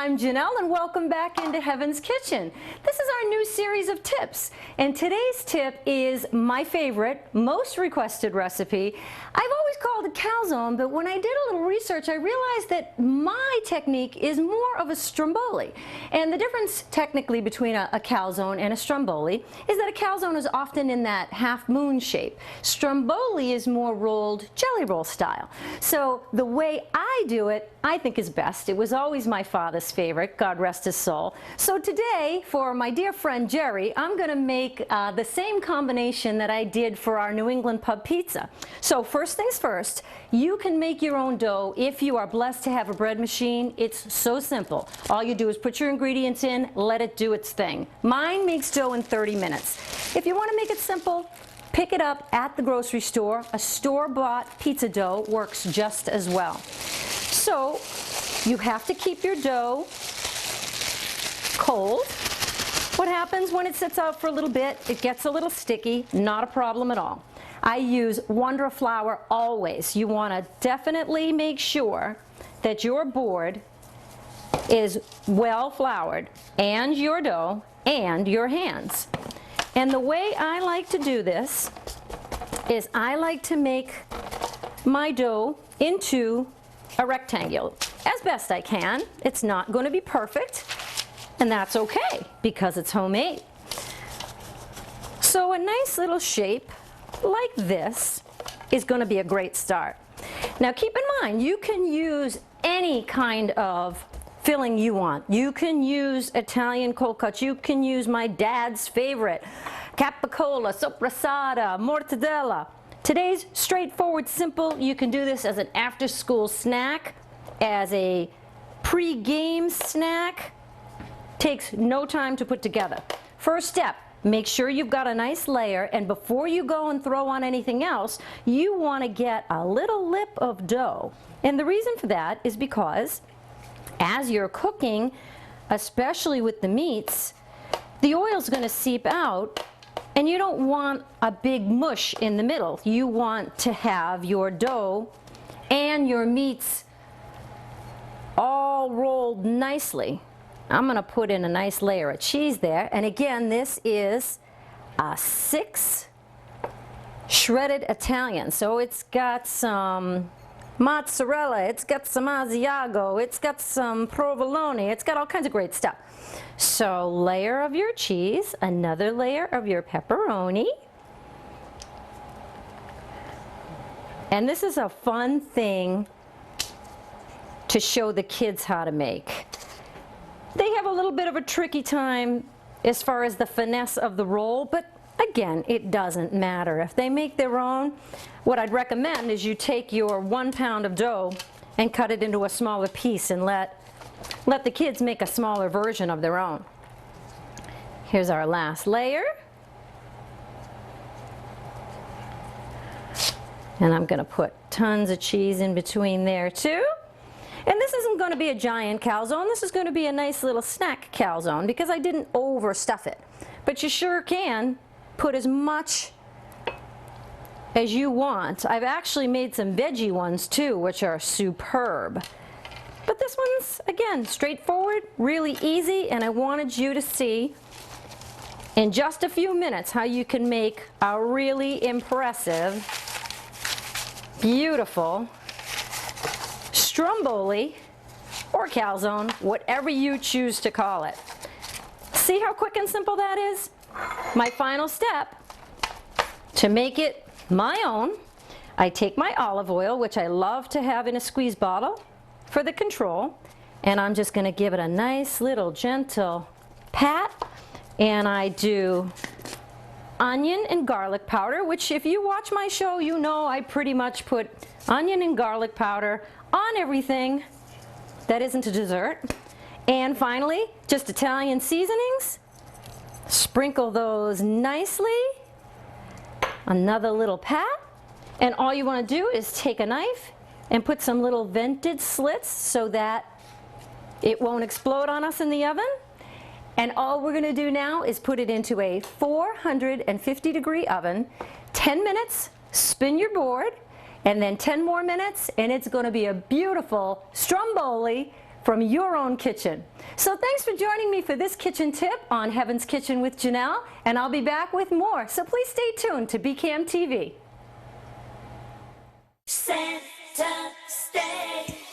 I'm Janelle and welcome back into Heaven's Kitchen. This is our new series of tips, and today's tip is my favorite, most requested recipe. I've always called it calzone, but when I did a little research I realized that my technique is more of a stromboli. And the difference technically between a calzone and a stromboli is that a calzone is often in that half moon shape. Stromboli is more rolled jelly roll style. So the way I do it I think is best. It was always my father's favorite, God rest his soul. So today, for my dear friend Jerry, I'm going to make the same combination that I did for our New England pub pizza. So first things first, you can make your own dough if you are blessed to have a bread machine. It's so simple. All you do is put your ingredients in, let it do its thing. Mine makes dough in 30 minutes. If you want to make it simple, pick it up at the grocery store. A store-bought pizza dough works just as well. So you have to keep your dough cold. What happens when it sits out for a little bit? It gets a little sticky, not a problem at all. I use Wonder flour always. You want to definitely make sure that your board is well floured, and your dough and your hands. And the way I like to do this is I like to make my dough into a rectangle as best I can. It's not going to be perfect, and that's okay because it's homemade. So a nice little shape like this is going to be a great start. Now keep in mind, you can use any kind of filling you want. You can use Italian cold cuts. You can use my dad's favorite, capicola, sopressata, mortadella. Today's straightforward, simple. You can do this as an after-school snack, as a pre-game snack. Takes no time to put together. First step, make sure you've got a nice layer, and before you go and throw on anything else, you want to get a little lip of dough. And the reason for that is because as you're cooking, especially with the meats, the oil's going to seep out, and you don't want a big mush in the middle. You want to have your dough and your meats all rolled nicely. I'm going to put in a nice layer of cheese there, and again, this is a 6 shredded Italian, so it's got some mozzarella, it's got some Asiago, it's got some provolone, it's got all kinds of great stuff. So layer of your cheese, another layer of your pepperoni. And this is a fun thing to show the kids how to make. They have a little bit of a tricky time as far as the finesse of the roll, but again, it doesn't matter. If they make their own, what I'd recommend is you take your 1 pound of dough and cut it into a smaller piece and let the kids make a smaller version of their own. Here's our last layer. And I'm going to put tons of cheese in between there too. And this isn't going to be a giant calzone. This is going to be a nice little snack calzone because I didn't overstuff it. But you sure can put as much as you want. I've actually made some veggie ones too, which are superb. But this one's, again, straightforward, really easy, and I wanted you to see in just a few minutes how you can make a really impressive, beautiful stromboli or calzone, whatever you choose to call it. See how quick and simple that is? My final step, to make it my own, I take my olive oil, which I love to have in a squeeze bottle for the control, and I'm just going to give it a nice little gentle pat, and I do onion and garlic powder, which if you watch my show you know I pretty much put onion and garlic powder on everything that isn't a dessert. And finally, just Italian seasonings. Sprinkle those nicely. Another little pat. And all you want to do is take a knife and put some little vented slits so that it won't explode on us in the oven. And all we're going to do now is put it into a 450-degree oven, 10 minutes, spin your board, and then 10 more minutes, and it's going to be a beautiful stromboli from your own kitchen. So thanks for joining me for this kitchen tip on Heaven's Kitchen with Janelle, and I'll be back with more, so please stay tuned to BCAM TV. Center stage.